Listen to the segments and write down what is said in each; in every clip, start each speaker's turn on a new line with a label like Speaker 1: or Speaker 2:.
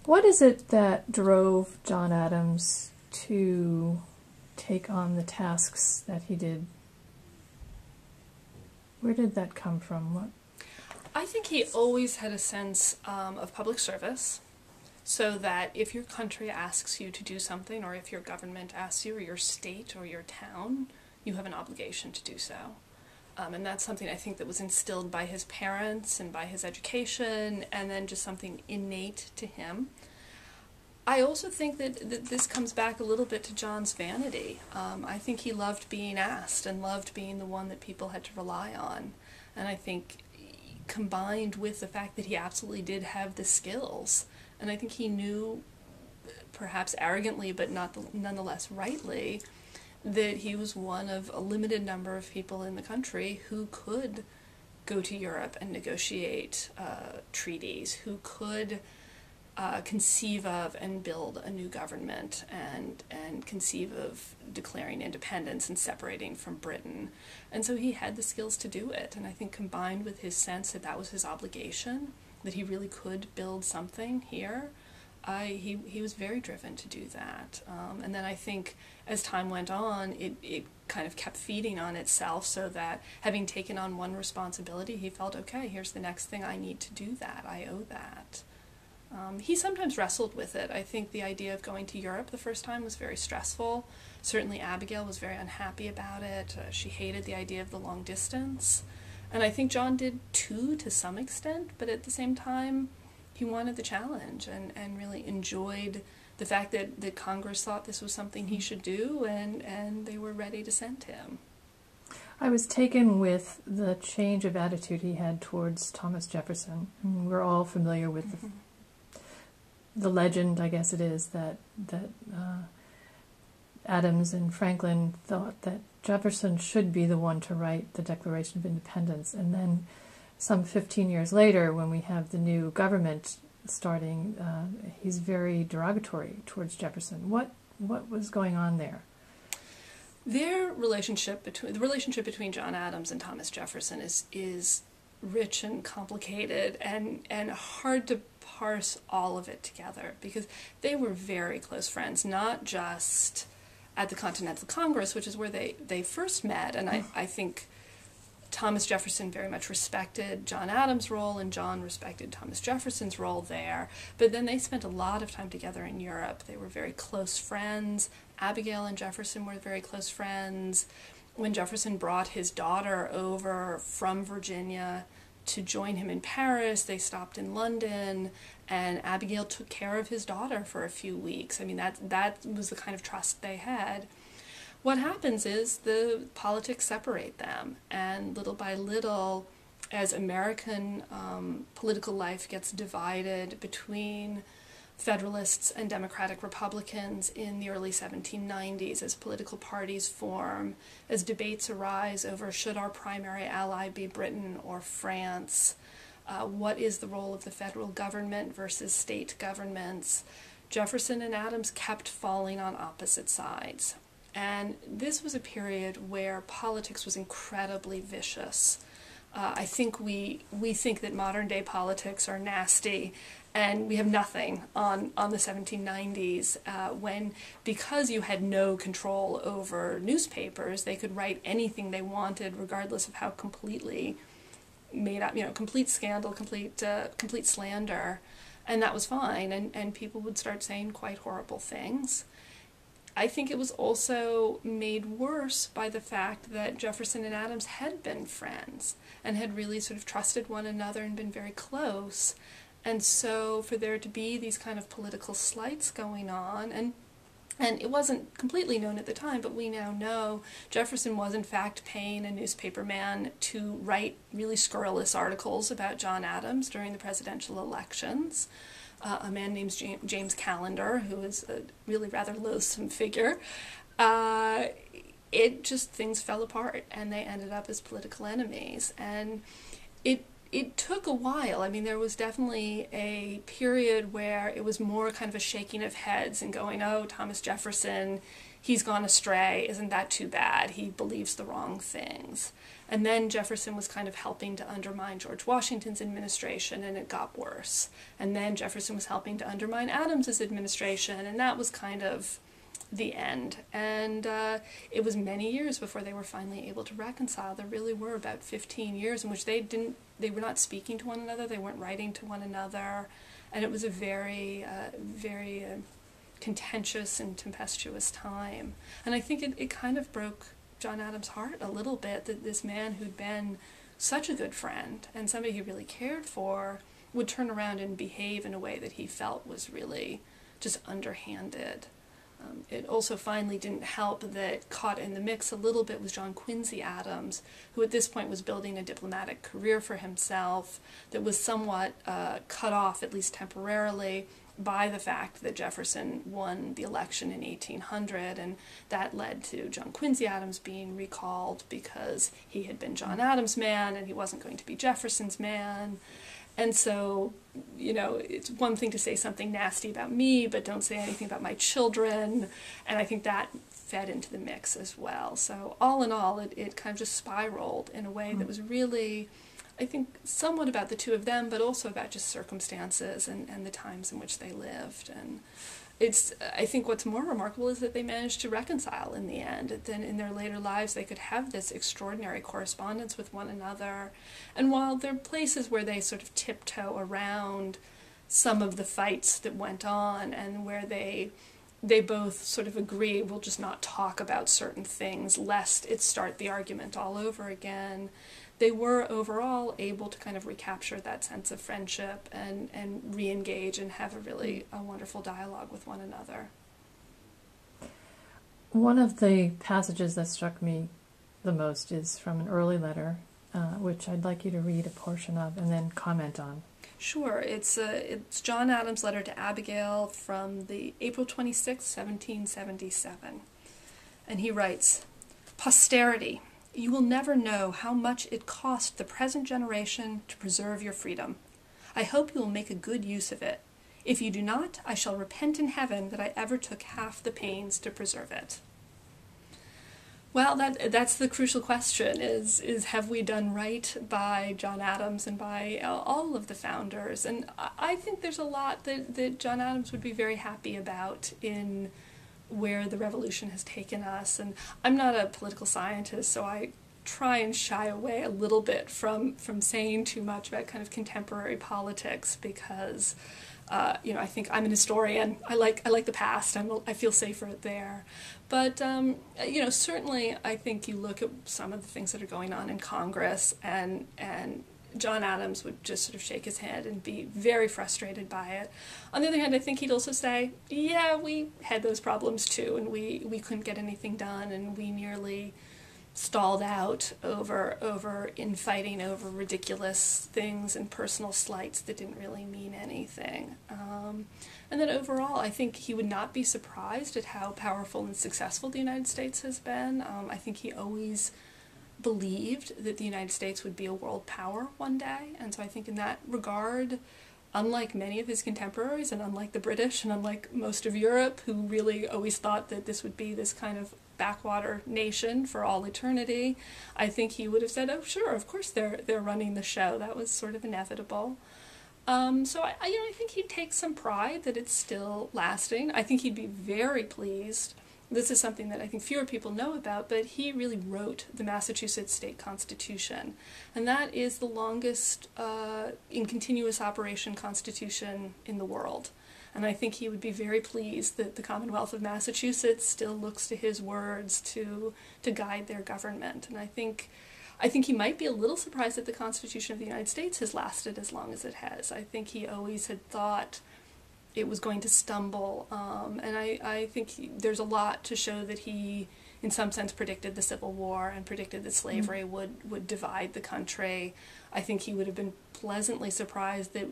Speaker 1: What is it that drove John Adams to take on the tasks that he did? Where did that come from? What?
Speaker 2: I think he always had a sense of public service, so that if your country asks you to do something, or if your government asks you, or your state or your town, you have an obligation to do so. And that's something I think that was instilled by his parents and by his education, and then just something innate to him. I also think that this comes back a little bit to John's vanity. I think he loved being asked and loved being the one that people had to rely on. And I think combined with the fact that he absolutely did have the skills, and I think he knew, perhaps arrogantly but nonetheless rightly, that he was one of a limited number of people in the country who could go to Europe and negotiate treaties, who could conceive of and build a new government and conceive of declaring independence and separating from Britain. And so he had the skills to do it. And I think combined with his sense that that was his obligation, that he really could build something here, he was very driven to do that. And then I think as time went on, it kind of kept feeding on itself, so that having taken on one responsibility, he felt, okay, here's the next thing I need to do that. I owe that. He sometimes wrestled with it. I think the idea of going to Europe the first time was very stressful. Certainly Abigail was very unhappy about it. She hated the idea of the long distance. And I think John did too, to some extent, but at the same time, he wanted the challenge and really enjoyed the fact that Congress thought this was something he should do, and they were ready to send him.
Speaker 1: I was taken with the change of attitude he had towards Thomas Jefferson. I mean, we're all familiar with the legend, I guess it is, that Adams and Franklin thought that Jefferson should be the one to write the Declaration of Independence. And then some 15 years later, when we have the new government starting, he's very derogatory towards Jefferson. What was going on there?
Speaker 2: The relationship between John Adams and Thomas Jefferson is rich and complicated and hard to parse all of it together, because they were very close friends, not just at the Continental Congress, which is where they first met. And I think Thomas Jefferson very much respected John Adams' role, and John respected Thomas Jefferson's role there. But then they spent a lot of time together in Europe. They were very close friends. Abigail and Jefferson were very close friends. When Jefferson brought his daughter over from Virginia to join him in Paris, they stopped in London, and Abigail took care of his daughter for a few weeks. I mean, that was the kind of trust they had. What happens is the politics separate them, and little by little, as American political life gets divided between Federalists and Democratic Republicans in the early 1790s, as political parties form, as debates arise over should our primary ally be Britain or France, what is the role of the federal government versus state governments, Jefferson and Adams kept falling on opposite sides. And this was a period where politics was incredibly vicious. I think we think that modern day politics are nasty, and we have nothing on the 1790s when, because you had no control over newspapers, they could write anything they wanted regardless of how completely made up, complete scandal, complete slander, and that was fine, and people would start saying quite horrible things. I think it was also made worse by the fact that Jefferson and Adams had been friends and had really sort of trusted one another and been very close. And so for there to be these kind of political slights going on, and it wasn't completely known at the time, but we now know Jefferson was in fact paying a newspaperman to write really scurrilous articles about John Adams during the presidential elections. A man named James Callender, who is a really rather loathsome figure. Things fell apart, and they ended up as political enemies. And it took a while. I mean, there was definitely a period where it was more kind of a shaking of heads and going, oh, Thomas Jefferson, he's gone astray, isn't that too bad? He believes the wrong things. And then Jefferson was kind of helping to undermine George Washington's administration, and it got worse. And then Jefferson was helping to undermine Adams's administration, and that was kind of the end. And it was many years before they were finally able to reconcile. There really were about 15 years in which they were not speaking to one another, they weren't writing to one another, and it was a very, very contentious and tempestuous time. And I think it kind of broke John Adams' heart a little bit, that this man who'd been such a good friend and somebody he really cared for would turn around and behave in a way that he felt was really just underhanded. It also finally didn't help that caught in the mix a little bit was John Quincy Adams, who at this point was building a diplomatic career for himself that was somewhat cut off, at least temporarily, by the fact that Jefferson won the election in 1800, and that led to John Quincy Adams being recalled because he had been John Adams' man and he wasn't going to be Jefferson's man. And so, you know, it's one thing to say something nasty about me, but don't say anything about my children, and I think that fed into the mix as well. So all in all, it kind of just spiraled in a way that was really, I think, somewhat about the two of them, but also about just circumstances and the times in which they lived. And I think what's more remarkable is that they managed to reconcile in the end. Then in their later lives, they could have this extraordinary correspondence with one another. And while there are places where they sort of tiptoe around some of the fights that went on, and where they both sort of agree, we'll just not talk about certain things lest it start the argument all over again, they were overall able to kind of recapture that sense of friendship and re-engage and have a wonderful dialogue with one another.
Speaker 1: One of the passages that struck me the most is from an early letter, which I'd like you to read a portion of and then comment on.
Speaker 2: Sure. It's John Adams' letter to Abigail from the April 26, 1777. And he writes, "Posterity, you will never know how much it cost the present generation to preserve your freedom. I hope you will make a good use of it. If you do not, I shall repent in heaven that I ever took half the pains to preserve it." Well, that's the crucial question, is have we done right by John Adams and by all of the founders? And I think there's a lot that John Adams would be very happy about in where the revolution has taken us. And I'm not a political scientist, so I try and shy away a little bit from saying too much about kind of contemporary politics, because I think I'm an historian. I like the past. I feel safer there. But certainly I think you look at some of the things that are going on in Congress, and John Adams would just sort of shake his head and be very frustrated by it. On the other hand, I think he'd also say, yeah, we had those problems too, and we couldn't get anything done, and we nearly stalled out over infighting over ridiculous things and personal slights that didn't really mean anything. And then overall, I think he would not be surprised at how powerful and successful the United States has been. I think he always believed that the United States would be a world power one day, and so I think in that regard, unlike many of his contemporaries, and unlike the British, and unlike most of Europe, who really always thought that this would be this kind of backwater nation for all eternity, I think he would have said, oh sure, of course they're running the show. That was sort of inevitable. So I think he'd take some pride that it's still lasting. I think he'd be very pleased. This is something that I think fewer people know about, but he really wrote the Massachusetts State Constitution, and that is the longest in continuous operation constitution in the world. And I think he would be very pleased that the Commonwealth of Massachusetts still looks to his words to guide their government. And I think he might be a little surprised that the Constitution of the United States has lasted as long as it has. I think he always had thought it was going to stumble, and I think there's a lot to show that he, in some sense, predicted the Civil War and predicted that slavery would divide the country. I think he would have been pleasantly surprised that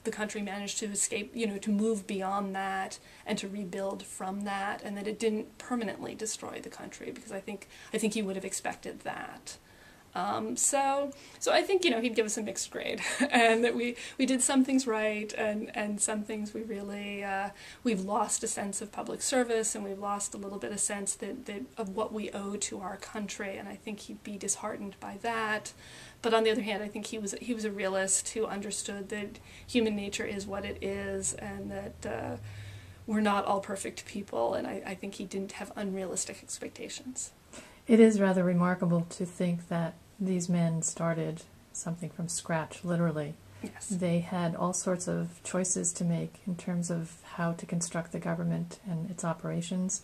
Speaker 2: the country managed to escape, to move beyond that and to rebuild from that, and that it didn't permanently destroy the country, because I think he would have expected that. So I think, he'd give us a mixed grade, and that we did some things right, and some things we really, we've lost a sense of public service, and we've lost a little bit of sense that of what we owe to our country, and I think he'd be disheartened by that. But on the other hand, I think he was a realist who understood that human nature is what it is, and that we're not all perfect people, and I think he didn't have unrealistic expectations.
Speaker 1: It is rather remarkable to think that these men started something from scratch, literally.
Speaker 2: Yes.
Speaker 1: They had all sorts of choices to make in terms of how to construct the government and its operations,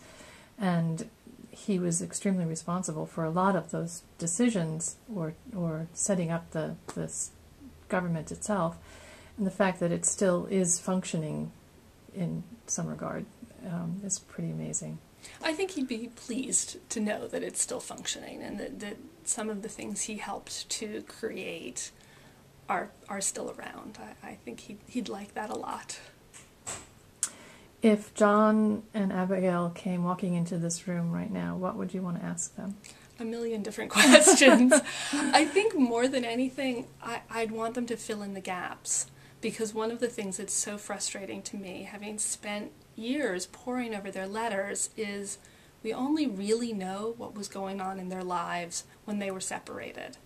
Speaker 1: and he was extremely responsible for a lot of those decisions, or setting up this government itself, and the fact that it still is functioning in some regard is pretty amazing.
Speaker 2: I think he'd be pleased to know that it's still functioning, and that some of the things he helped to create are still around. I think he'd like that a lot.
Speaker 1: If John and Abigail came walking into this room right now, what would you want to ask them?
Speaker 2: A million different questions. I think more than anything, I'd want them to fill in the gaps, because one of the things that's so frustrating to me, having spent years poring over their letters, is we only really know what was going on in their lives when they were separated,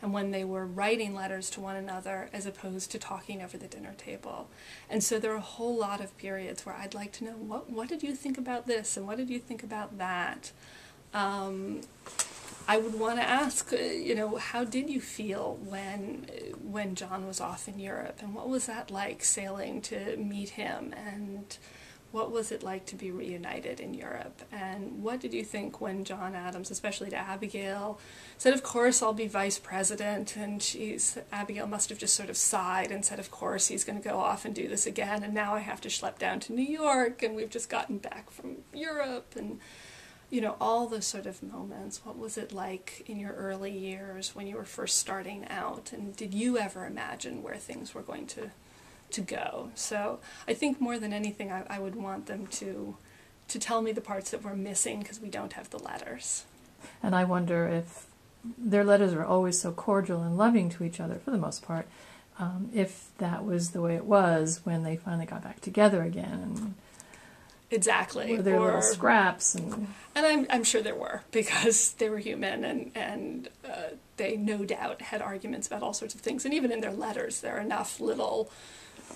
Speaker 2: and when they were writing letters to one another as opposed to talking over the dinner table. And so there are a whole lot of periods where I'd like to know, what did you think about this, and what did you think about that? I would want to ask, how did you feel when John was off in Europe, and what was that like, sailing to meet him, and what was it like to be reunited in Europe? And what did you think when John Adams, especially to Abigail, said, of course I'll be vice president, and Abigail must have just sort of sighed and said, of course he's going to go off and do this again, and now I have to schlep down to New York, and we've just gotten back from Europe, and all those sort of moments. What was it like in your early years when you were first starting out, and did you ever imagine where things were going to go? So I think more than anything, I would want them to tell me the parts that we're missing, because we don't have the letters.
Speaker 1: And I wonder if their letters are always so cordial and loving to each other, for the most part, if that was the way it was when they finally got back together again. And
Speaker 2: exactly.
Speaker 1: Were there little scraps? And
Speaker 2: I'm sure there were, because they were human, and they no doubt had arguments about all sorts of things. And even in their letters, there are enough little,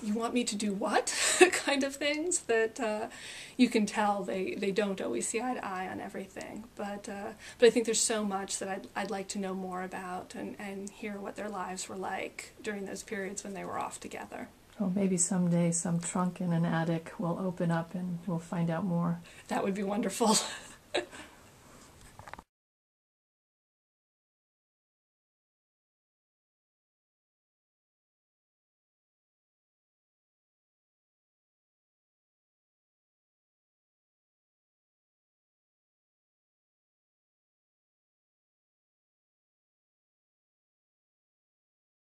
Speaker 2: you want me to do what kind of things that you can tell they don't always see eye to eye on everything. But I think there's so much that I'd like to know more about, and hear what their lives were like during those periods when they were off together.
Speaker 1: Well, maybe someday some trunk in an attic will open up and we'll find out more.
Speaker 2: That would be wonderful.